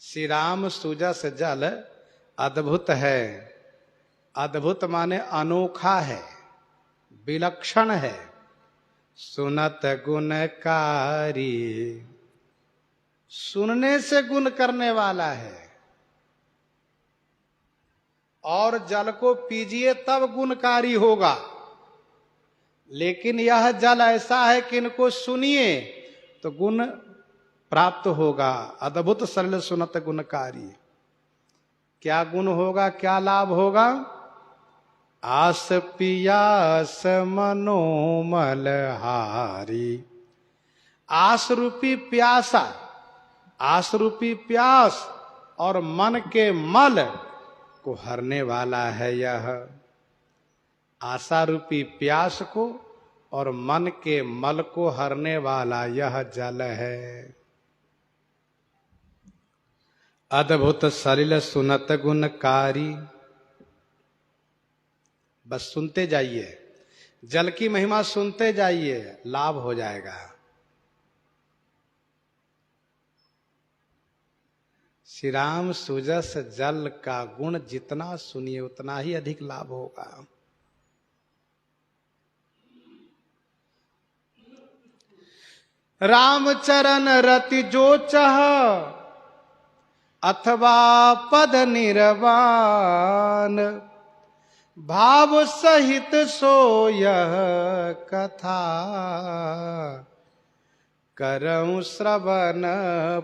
श्री राम सुजस जल अद्भुत है। अद्भुत माने अनोखा है, विलक्षण है। सुनत गुणकारी, सुनने से गुण करने वाला है। और जल को पीजिए तब गुणकारी होगा, लेकिन यह जल ऐसा है कि इनको सुनिए तो गुण प्राप्त होगा। अद्भुत सलिल सुनत गुणकारी। क्या गुण होगा, क्या लाभ होगा? आस पियास मनोमल हारी। आस रूपी प्यासा, आस रूपी प्यास और मन के मल को हरने वाला है यह। आशा रूपी प्यास को और मन के मल को हरने वाला यह जल है। अद्भुत सलिल सुनत गुणकारी। बस सुनते जाइए। जल की महिमा सुनते जाइए, लाभ हो जाएगा। श्री राम सुजस जल का गुण जितना सुनिए उतना ही अधिक लाभ होगा। राम चरण रति जो चह अथवा पद निर्वाण, भाव सहित सो यह कथा, करऊं श्रवण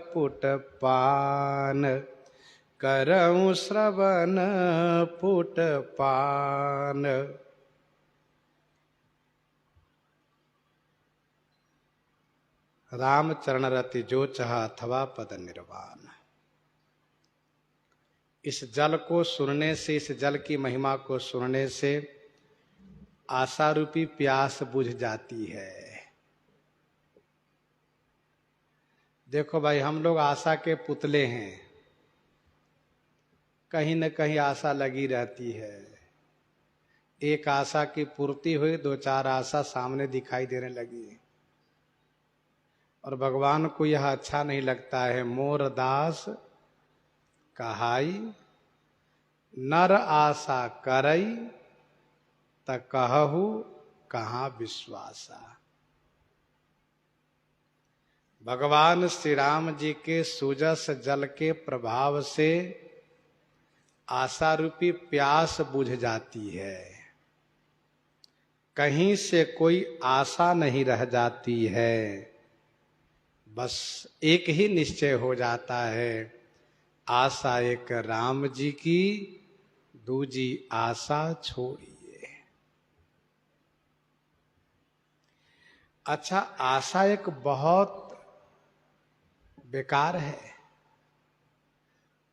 पुटपान, करऊं श्रवण पुटपान। रामचरण रति जो चाह अथवा पद निर्वाण। इस जल को सुनने से, इस जल की महिमा को सुनने से आशा रूपी प्यास बुझ जाती है। देखो भाई, हम लोग आशा के पुतले हैं, कहीं न कहीं आशा लगी रहती है। एक आशा की पूर्ति हुई, दो चार आशा सामने दिखाई देने लगी, और भगवान को यह अच्छा नहीं लगता है। मोर दास कहाई नर आशा करई, त कहहु कहाँ विश्वासा। भगवान श्री राम जी के सुजस जल के प्रभाव से आशा रूपी प्यास बुझ जाती है, कहीं से कोई आशा नहीं रह जाती है। बस एक ही निश्चय हो जाता है, आशा एक राम जी की, दूजी आशा छोड़िए। अच्छा, आशा एक बहुत बेकार है।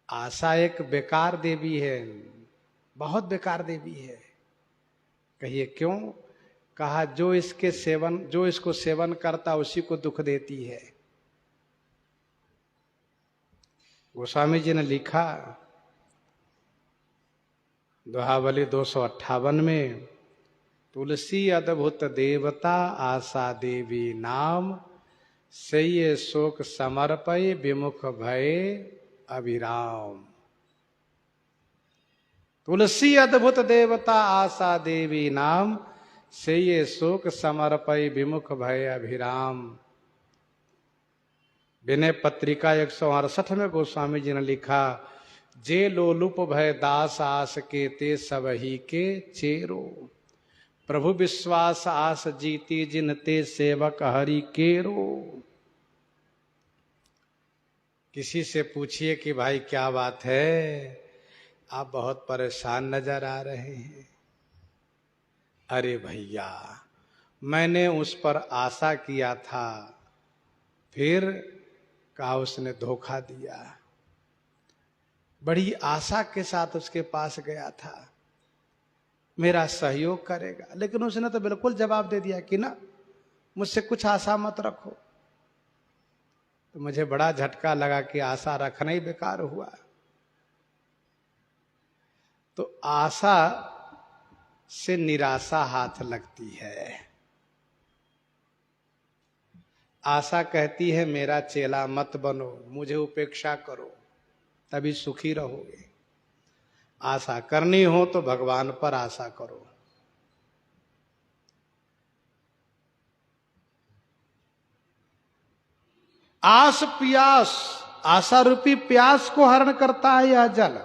आशा एक बेकार देवी है, बहुत बेकार देवी है। कहिए क्यों? कहा जो इसको सेवन करता उसी को दुख देती है। गोस्वामी जी ने लिखा दोहावली 258 में, तुलसी अद्भुत देवता आशा देवी नाम, से ये शोक समर्पय विमुख भय अभिराम। तुलसी अद्भुत देवता आशा देवी नाम, से ये शोक समर्पय विमुख भय अभिराम। विनय पत्रिका 168 में गोस्वामी जी ने लिखा, जे लोलुप भय दास आस के ते सब ही के चेरो, प्रभु विश्वास आस जीती जिन ते सेवक हरि केरो। किसी से पूछिए कि भाई क्या बात है, आप बहुत परेशान नजर आ रहे हैं। अरे भैया, मैंने उस पर आशा किया था, फिर कहा उसने धोखा दिया। बड़ी आशा के साथ उसके पास गया था, मेरा सहयोग करेगा, लेकिन उसने तो बिल्कुल जवाब दे दिया कि ना, मुझसे कुछ आशा मत रखो। तो मुझे बड़ा झटका लगा कि आशा रखना ही बेकार हुआ। तो आशा से निराशा हाथ लगती है। आशा कहती है मेरा चेला मत बनो, मुझे उपेक्षा करो, तभी सुखी रहोगे। आशा करनी हो तो भगवान पर आशा करो। आस पियास, आशा रूपी प्यास को हरण करता है यह जल।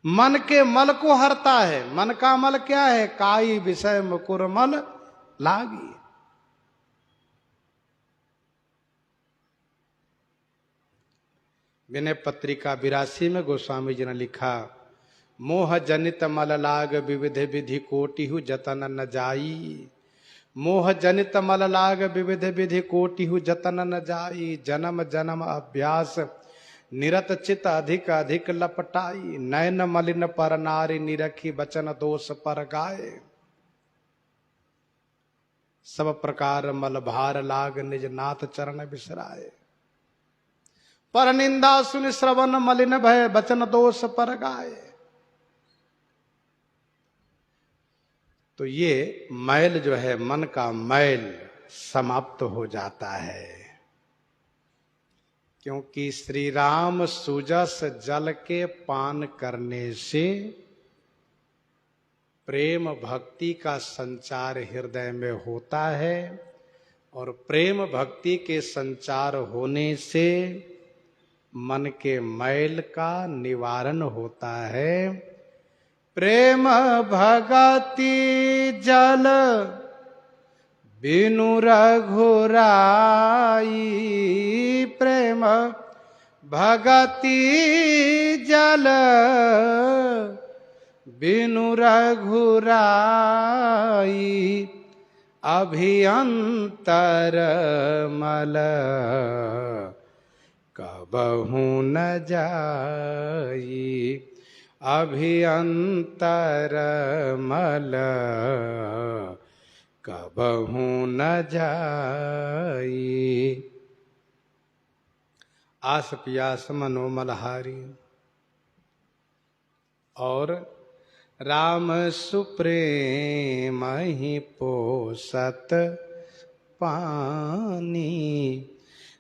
मन के मल को हरता है। मन का मल क्या है? काई विषय मुकुर मल लागी। विनय पत्रिका 82 में गोस्वामी जी ने लिखा, मोह जनित मल लाग विविध विधि कोटिहु जतन न जाई। मोह जनित मल लाग विविध विधि कोटिहु जतन न जाई। जन्म जन्म अभ्यास निरत चित अधिक अधिक लपटाई। नयन मलिन पर नारी निरखी बचन दोष पर गाए। सब प्रकार मल भार लाग निज नाथ चरण बिसराए। पर निंदा सुनि श्रवण मलिन भय बचन दोष पर गाए। तो ये मैल जो है, मन का मैल समाप्त हो जाता है। क्योंकि श्री राम सुजस जल के पान करने से प्रेम भक्ति का संचार हृदय में होता है, और प्रेम भक्ति के संचार होने से मन के मैल का निवारण होता है। प्रेम भगति जल बिनु रघुराई, प्रेम भगति जल बिनु रघुराई, अभियंतर मल कबहु न जाई, अभियंतर मल कबहु न जाई। आस पियास मनोमलहारी। और राम सुप्रेम ही पोसत पानी,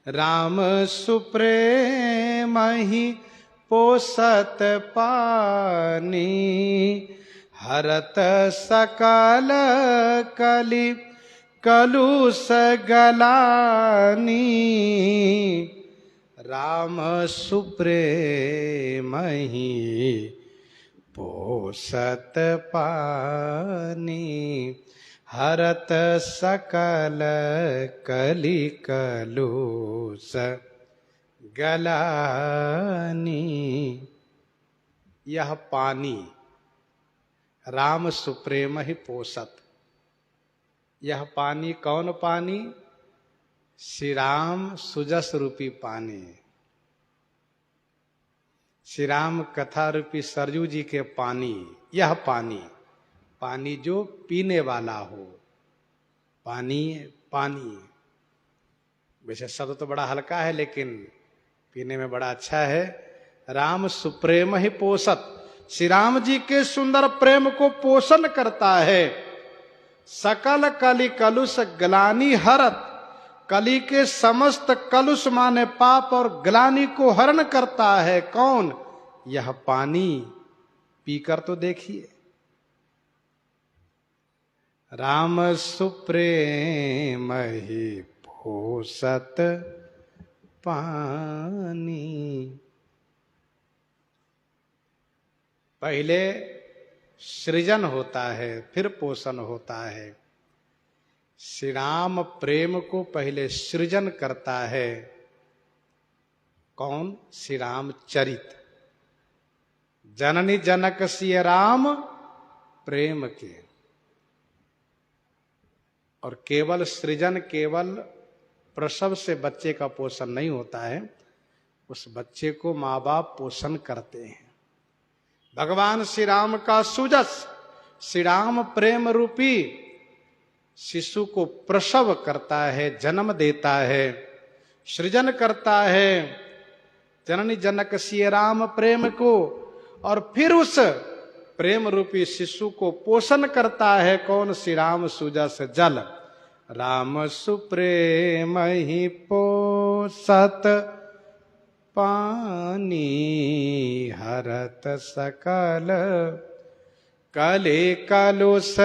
राम सुप्रेम ही पोसत पानी, हरत सकल कलि कलुष गलानी, राम सुप्रेम ही पोसत पानी, हरत सकल कलि कलुष गलानी। यह पानी राम सुप्रेम ही पोसत। यह पानी कौन पानी? श्री राम सुजस रूपी पानी, श्री राम कथा रूपी सरजू जी के पानी। यह पानी, पानी जो पीने वाला हो, पानी पानी। वैसे शब्द तो बड़ा हल्का है लेकिन पीने में बड़ा अच्छा है। राम सुप्रेम ही पोसत, श्री राम जी के सुंदर प्रेम को पोषण करता है। सकल कलि कलुष ग्लानि हरत, कली के समस्त कलुष माने पाप और ग्लानि को हरण करता है। कौन? यह पानी। पीकर तो देखिए। राम सुप्रेम ही पोसत पानी। पहले सृजन होता है, फिर पोषण होता है। श्री राम प्रेम को पहले सृजन करता है। कौन? श्री राम चरित। जननी जनक सिय राम प्रेम के। और केवल सृजन, केवल प्रसव से बच्चे का पोषण नहीं होता है, उस बच्चे को माँ बाप पोषण करते हैं। भगवान श्री राम का सुजस, श्री राम प्रेम रूपी शिशु को प्रसव करता है, जन्म देता है, सृजन करता है जननी जनक सिय राम प्रेम को। और फिर उस प्रेम रूपी शिशु को पोषण करता है। कौन? श्री राम सुजस जल। राम सुप्रेम ही पोसत पानी, हरत सकल कलि कलुष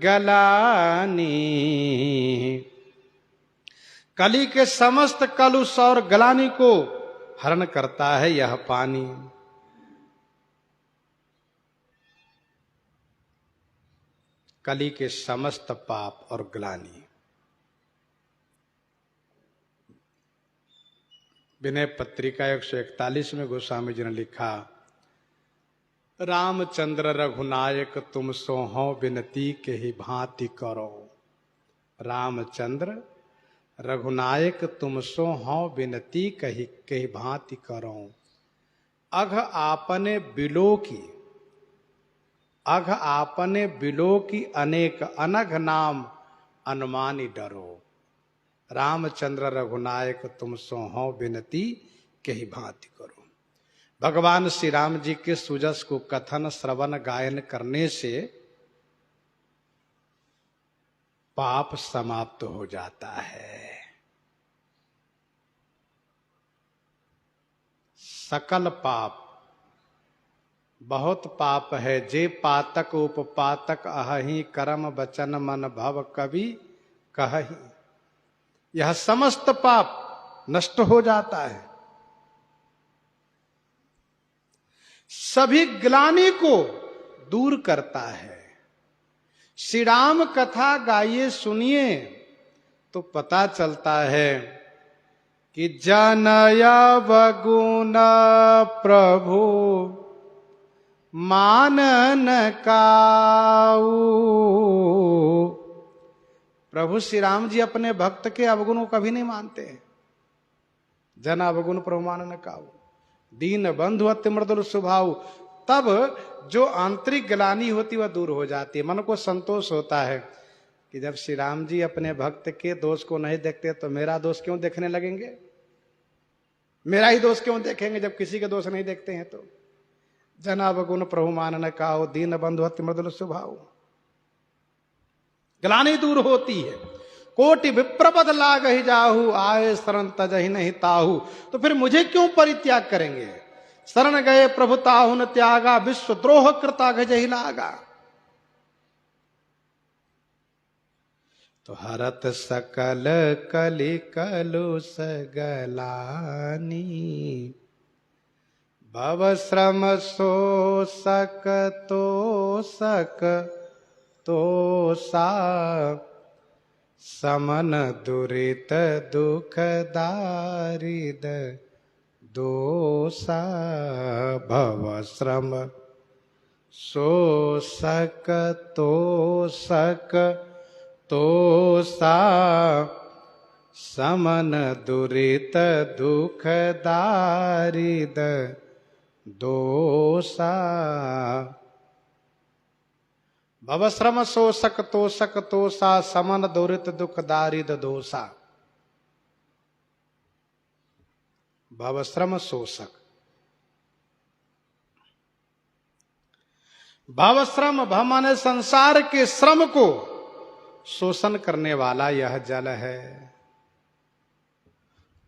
गलानी। कली के समस्त कलुष और गलानी को हरण करता है यह पानी। कली के समस्त पाप और ग्लानि। विनय पत्रिका 141 में गोस्वामी जी ने लिखा, रामचंद्र रघुनायक तुम सो हो विनती के ही भांति करो। रामचंद्र रघुनायक तुम सो हो विनती कही के भांति करो। अघ आपने बिलो की, अघ आपने बिलो की अनेक अनघ नाम अनुमानी डरो। रामचंद्र रघुनायक तुम सो हो विनती के ही भांति करो। भगवान श्री राम जी के सुजस को कथन श्रवण गायन करने से पाप समाप्त हो जाता है। सकल पाप, बहुत पाप है, जे पातक उपपातक अहि, कर्म वचन मन भव कवि कहहि। यह समस्त पाप नष्ट हो जाता है। सभी ग्लानि को दूर करता है। श्री राम कथा गाइए सुनिए तो पता चलता है कि जनय बगुन प्रभु मानन काऊ। प्रभु श्री राम जी अपने भक्त के अवगुणों को कभी नहीं मानते। जन अवगुण प्रभु मानन काऊ, दीन बंधु अति मृदुल स्वभाव। तब जो आंतरिक ग्लानि होती वह दूर हो जाती है। मन को संतोष होता है कि जब श्री राम जी अपने भक्त के दोष को नहीं देखते तो मेरा दोष क्यों देखने लगेंगे, मेरा ही दोष क्यों देखेंगे जब किसी के दोष नहीं देखते हैं तो। जनाब गुण प्रभु मानन काऊ, दीन बंधु अति मृदुल स्वभाव। ग्लानि दूर होती है। कोटि विप्रपद लाग ही जाहू, आए शरण तजहि नहीं ताहू। तो फिर मुझे क्यों परित्याग करेंगे। शरण गए प्रभु ताहु न त्यागा, विश्व द्रोह कृता गजहि लागा। तो हरत सकल कलि कलुष गलानी, भव श्रम शोषक तोषक तोषा। समन दुरित दुख दारिद दोषा, भव श्रम शोषक तोषक तोषा। समन दुरित दुख दारिद दोषा। भवश्रम शोषक तोषक तोषा, समन दुरित दुख दारिद दोषा। भवश्रम शोषक, भवश्रम भव माने संसार के श्रम को शोषण करने वाला यह जल है।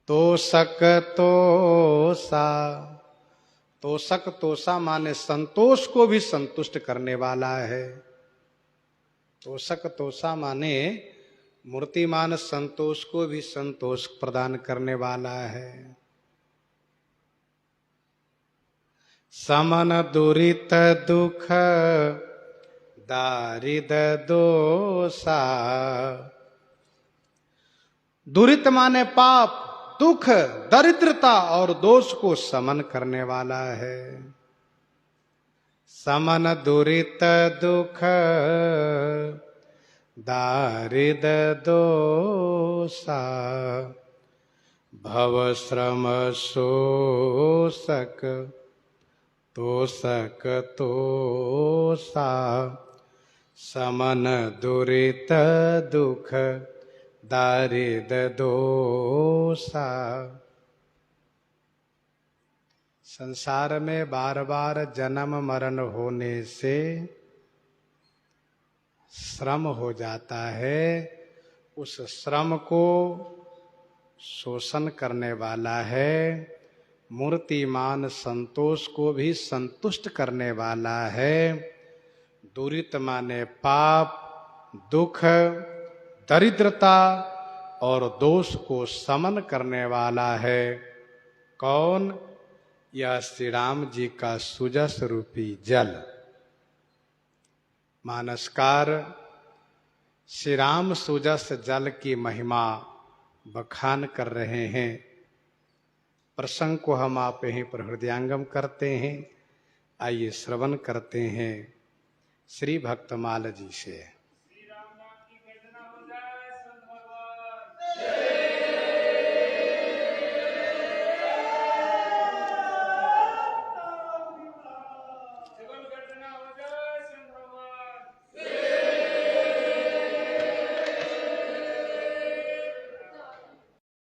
तोषक तोषा, तोषक तोषा माने संतोष को भी संतुष्ट करने वाला है। तोषक तोषा माने मूर्तिमान संतोष को भी संतोष प्रदान करने वाला है। समन दुरित दुख दारिद दोषा। दुरित माने पाप, दुख, दरिद्रता और दोष को समन करने वाला है। समन दुरित दुख दारिद दोषा। भव श्रम शोषक तोषक तोषा। समन दुरित दुख दारिद दोषा। संसार में बार बार जन्म मरण होने से श्रम हो जाता है। उस श्रम को शोषण करने वाला है। मूर्तिमान संतोष को भी संतुष्ट करने वाला है। दुरित माने पाप, दुख, दरिद्रता और दोष को समन करने वाला है। कौन? यह श्री राम जी का सुजस रूपी जल। मानसकार श्री राम सुजस जल की महिमा बखान कर रहे हैं। प्रसंग को हम आप यहीं पर हृदयांगम करते हैं। आइए श्रवण करते हैं श्री भक्तमाल जी से।